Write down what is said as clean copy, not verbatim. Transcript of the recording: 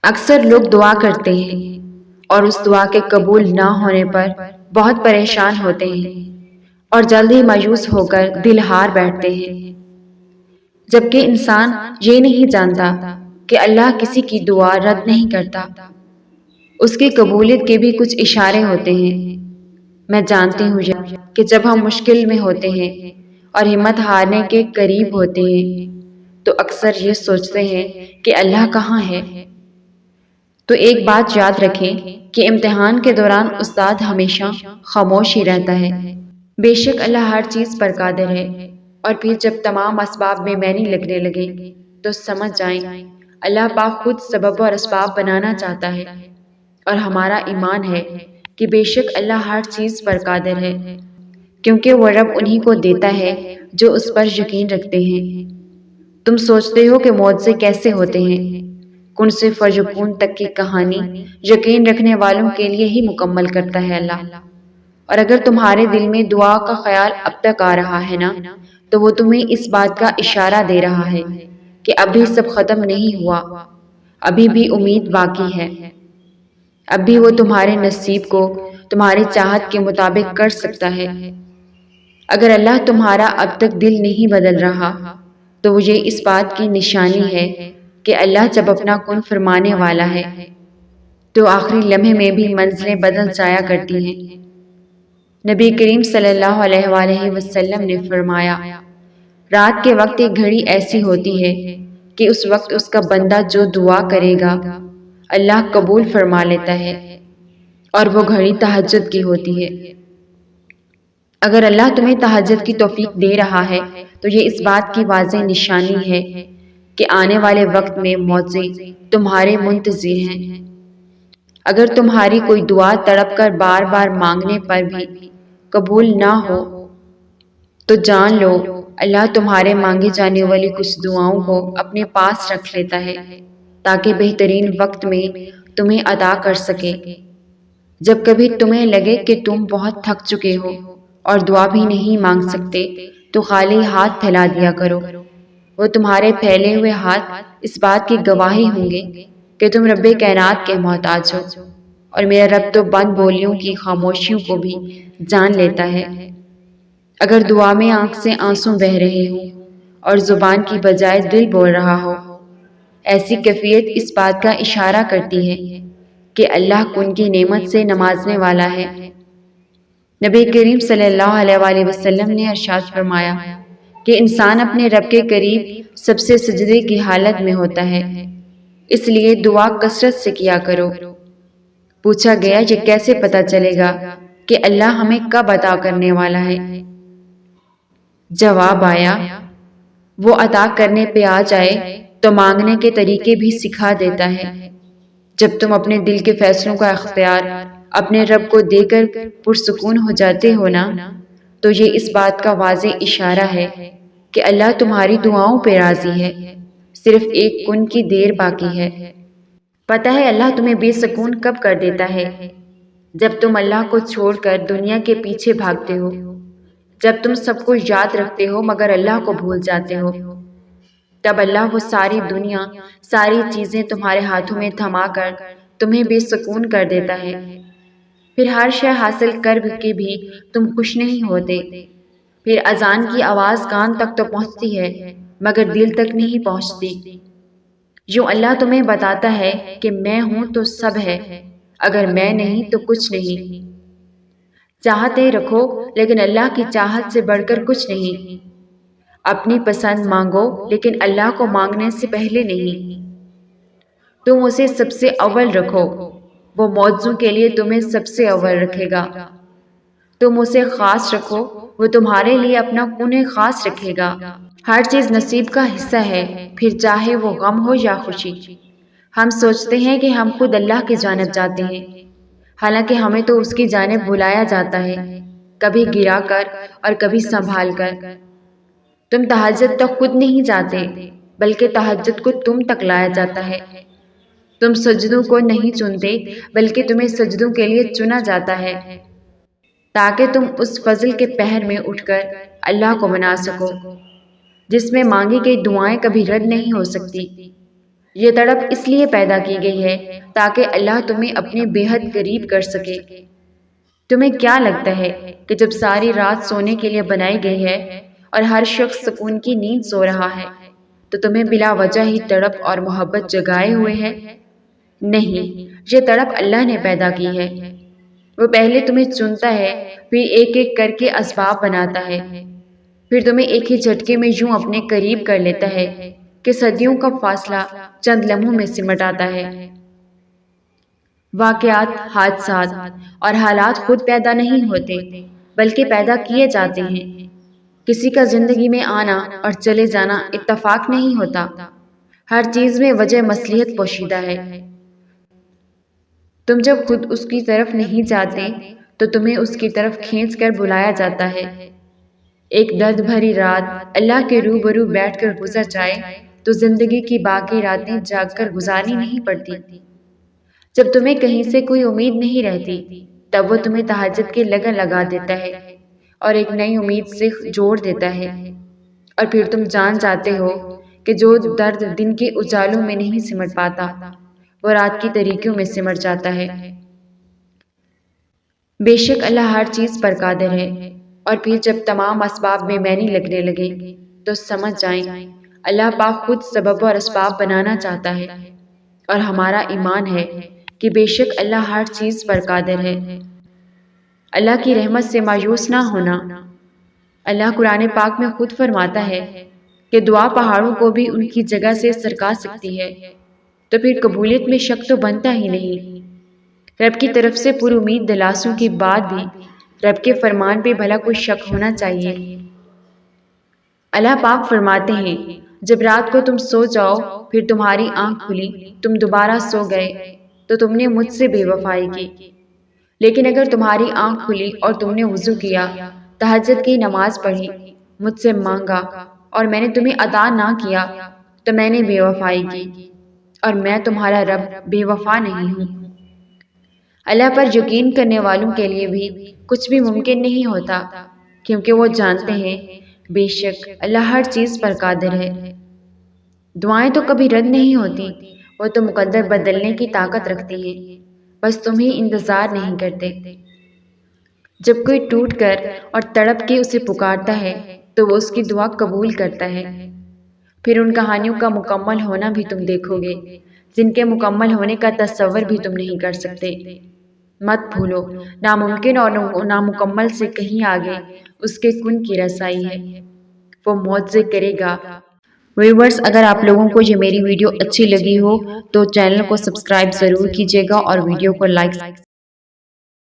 اکثر لوگ دعا کرتے ہیں اور اس دعا کے قبول نہ ہونے پر بہت پریشان ہوتے ہیں اور جلد ہی مایوس ہو کر دل ہار بیٹھتے ہیں، جبکہ انسان یہ نہیں جانتا کہ اللہ کسی کی دعا رد نہیں کرتا۔ اس کی قبولیت کے بھی کچھ اشارے ہوتے ہیں۔ میں جانتی ہوں کہ جب ہم مشکل میں ہوتے ہیں اور ہمت ہارنے کے قریب ہوتے ہیں تو اکثر یہ سوچتے ہیں کہ اللہ کہاں ہے۔ تو ایک بات یاد رکھیں کہ امتحان کے دوران استاد ہمیشہ خاموش ہی رہتا ہے۔ بے شک اللہ ہر چیز پر قادر ہے، اور پھر جب تمام اسباب میں معنی لگنے لگے تو سمجھ جائیں اللہ پاک خود سبب اور اسباب بنانا چاہتا ہے، اور ہمارا ایمان ہے کہ بے شک اللہ ہر چیز پر قادر ہے، کیونکہ وہ رب انہی کو دیتا ہے جو اس پر یقین رکھتے ہیں۔ تم سوچتے ہو کہ معجزے کیسے ہوتے ہیں؟ کن سے فیکون تک کی کہانی یقین رکھنے والوں کے لیے ہی مکمل کرتا ہے اللہ۔ اور اگر تمہارے دل میں دعا کا خیال اب تک آ رہا ہے نا، تو وہ تمہیں اس بات کا اشارہ دے رہا ہے کہ ابھی سب ختم نہیں ہوا، ابھی بھی امید باقی ہے۔ اب بھی وہ تمہارے نصیب کو تمہاری چاہت کے مطابق کر سکتا ہے۔ اگر اللہ تمہارا اب تک دل نہیں بدل رہا تو وہ یہ اس بات کی نشانی ہے کہ اللہ جب اپنا کن فرمانے والا ہے تو آخری لمحے میں بھی منزلیں بدل جایا کرتی ہیں۔ نبی کریم صلی اللہ علیہ وآلہ وسلم نے فرمایا، رات کے وقت ایک گھڑی ایسی ہوتی ہے کہ اس وقت اس کا بندہ جو دعا کرے گا اللہ قبول فرما لیتا ہے، اور وہ گھڑی تہجد کی ہوتی ہے۔ اگر اللہ تمہیں تہجد کی توفیق دے رہا ہے تو یہ اس بات کی واضح نشانی ہے کہ آنے والے وقت میں معجزے تمہارے منتظر ہیں۔ اگر تمہاری کوئی دعا تڑپ کر بار بار مانگنے پر بھی قبول نہ ہو تو جان لو اللہ تمہارے مانگے جانے والی کچھ دعاؤں کو اپنے پاس رکھ لیتا ہے تاکہ بہترین وقت میں تمہیں عطا کر سکے۔ جب کبھی تمہیں لگے کہ تم بہت تھک چکے ہو اور دعا بھی نہیں مانگ سکتے تو خالی ہاتھ پھیلا دیا کرو، وہ تمہارے پھیلے ہوئے ہاتھ اس بات کی گواہی ہوں گے کہ تم رب کائنات کے محتاج ہو، اور میرا رب تو بند بولیوں کی خاموشیوں کو بھی جان لیتا ہے۔ اگر دعا میں آنکھ سے آنسو بہہ رہے ہوں اور زبان کی بجائے دل بول رہا ہو، ایسی کیفیت اس بات کا اشارہ کرتی ہے کہ اللہ کن کی نعمت سے نوازنے والا ہے۔ نبی کریم صلی اللہ علیہ وآلہ وسلم نے ارشاد فرمایا کہ انسان اپنے رب کے قریب سب سے سجدے کی حالت میں ہوتا ہے، اس لیے دعا کثرت سے کیا کرو۔ پوچھا گیا یہ کیسے پتہ چلے گا کہ اللہ ہمیں کب عطا کرنے والا ہے؟ جواب آیا، وہ عطا کرنے پہ آ جائے تو مانگنے کے طریقے بھی سکھا دیتا ہے۔ جب تم اپنے دل کے فیصلوں کا اختیار اپنے رب کو دے کر پرسکون ہو جاتے ہو نا، تو یہ اس بات کا واضح اشارہ ہے کہ اللہ تمہاری دعاؤں پہ راضی ہے، صرف ایک کن کی دیر باقی ہے۔ پتہ ہے اللہ تمہیں بے سکون کب کر دیتا ہے؟ جب تم اللہ کو چھوڑ کر دنیا کے پیچھے بھاگتے ہو، جب تم سب کچھ یاد رکھتے ہو مگر اللہ کو بھول جاتے ہو، تب اللہ وہ ساری دنیا، ساری چیزیں تمہارے ہاتھوں میں تھما کر تمہیں بے سکون کر دیتا ہے۔ پھر ہر شے حاصل کر کے بھی تم خوش نہیں ہوتے۔ پھر اذان کی آواز کان تک تو پہنچتی ہے مگر دل تک نہیں پہنچتی۔ یوں اللہ تمہیں بتاتا ہے کہ میں ہوں تو سب ہے، اگر میں نہیں تو کچھ نہیں۔ چاہتے رکھو لیکن اللہ کی چاہت سے بڑھ کر کچھ نہیں۔ اپنی پسند مانگو لیکن اللہ کو مانگنے سے پہلے نہیں۔ تم اسے سب سے اول رکھو، وہ معجزوں کے لیے تمہیں سب سے اول رکھے گا۔ تم اسے خاص رکھو، وہ تمہارے لیے اپنا کون خاص رکھے گا۔ ہر چیز نصیب کا حصہ ہے، پھر چاہے وہ غم ہو یا خوشی۔ ہم سوچتے ہیں کہ ہم خود اللہ کی جانب جاتے ہیں، حالانکہ ہمیں تو اس کی جانب بلایا جاتا ہے، کبھی گرا کر اور کبھی سنبھال کر۔ تم تہجد تک خود نہیں جاتے بلکہ تہجد کو تم تک لایا جاتا ہے۔ تم سجدوں کو نہیں چنتے بلکہ تمہیں سجدوں کے لیے چنا جاتا ہے تاکہ تم اس فضل کے پہر میں اٹھ کر اللہ کو منا سکو جس میں مانگی گئی دعائیں کبھی رد نہیں ہو سکتی۔ یہ تڑپ اس لیے پیدا کی گئی ہے تاکہ اللہ تمہیں اپنے بے حد قریب کر سکے۔ تمہیں کیا لگتا ہے کہ جب ساری رات سونے کے لیے بنائی گئی ہے اور ہر شخص سکون کی نیند سو رہا ہے تو تمہیں بلا وجہ ہی تڑپ اور محبت جگائے ہوئے ہے؟ نہیں، یہ تڑپ اللہ نے پیدا کی ہے۔ وہ پہلے تمہیں چنتا ہے، پھر ایک ایک کر کے اسباب بناتا ہے، پھر تمہیں ایک ہی جھٹکے میں یوں اپنے قریب کر لیتا ہے کہ صدیوں کا فاصلہ چند لمحوں میں سمٹ آتا ہے۔ واقعات، حادثات اور حالات خود پیدا نہیں ہوتے بلکہ پیدا کیے جاتے ہیں۔ کسی کا زندگی میں آنا اور چلے جانا اتفاق نہیں ہوتا، ہر چیز میں وجہ مصلحت پوشیدہ ہے۔ تم جب خود اس کی طرف نہیں جاتے تو تمہیں اس کی طرف کھینچ کر بلایا جاتا ہے۔ ایک درد بھری رات اللہ کے روبرو بیٹھ کر گزر جائے تو زندگی کی باقی راتیں جاگ کر گزارنی نہیں پڑتی۔ جب تمہیں کہیں سے کوئی امید نہیں رہتی تب وہ تمہیں تہجد کی لگن لگا دیتا ہے اور ایک نئی امید سے جوڑ دیتا ہے، اور پھر تم جان جاتے ہو کہ جو درد دن کے اجالوں میں نہیں سمٹ پاتا وہ رات کی تاریکیوں میں سمٹ جاتا ہے۔ بے شک اللہ ہر چیز پر قادر ہے، اور پھر جب تمام اسباب میں معنی لگنے لگے تو سمجھ جائیں اللہ پاک خود سبب اور اسباب بنانا چاہتا ہے، اور ہمارا ایمان ہے کہ بے شک اللہ ہر چیز پر قادر ہے۔ اللہ کی رحمت سے مایوس نہ ہونا۔ اللہ قرآن پاک میں خود فرماتا ہے کہ دعا پہاڑوں کو بھی ان کی جگہ سے سرکا سکتی ہے، تو پھر قبولیت میں شک تو بنتا ہی نہیں۔ رب کی طرف سے پر امید دلاسوں کے بعد بھی رب کے فرمان پہ بھلا کوئی شک ہونا چاہیے۔ اللہ پاک فرماتے ہیں جب رات کو تم سو جاؤ پھر تمہاری آنکھ کھلی، تم دوبارہ سو گئے تو تم نے مجھ سے بے وفائی کی، لیکن اگر تمہاری آنکھ کھلی اور تم نے وضو کیا، تہجد کی نماز پڑھی، مجھ سے مانگا اور میں نے تمہیں عطا نہ کیا تو میں نے بے وفائی کی، اور میں تمہارا رب بے وفا نہیں ہوں۔ اللہ پر یقین کرنے والوں کے لیے بھی کچھ بھی ممکن نہیں ہوتا، کیونکہ وہ جانتے ہیں بے شک اللہ ہر چیز پر قادر ہے۔ دعائیں تو کبھی رد نہیں ہوتی، وہ تو مقدر بدلنے کی طاقت رکھتی ہیں، بس تم ہی انتظار نہیں کرتے۔ جب کوئی ٹوٹ کر اور تڑپ کے اسے پکارتا ہے تو وہ اس کی دعا قبول کرتا ہے۔ پھر ان کہانیوں کا مکمل ہونا بھی تم دیکھو گے جن کے مکمل ہونے کا تصور بھی تم نہیں کر سکتے۔ مت بھولو، ناممکن اور نامکمل سے کہیں آگے اس کے کن کی رسائی ہے، وہ معجزے کرے گا۔ ویورز، اگر آپ لوگوں کو یہ میری ویڈیو اچھی لگی ہو تو چینل کو سبسکرائب ضرور کیجیے گا اور ویڈیو کو لائک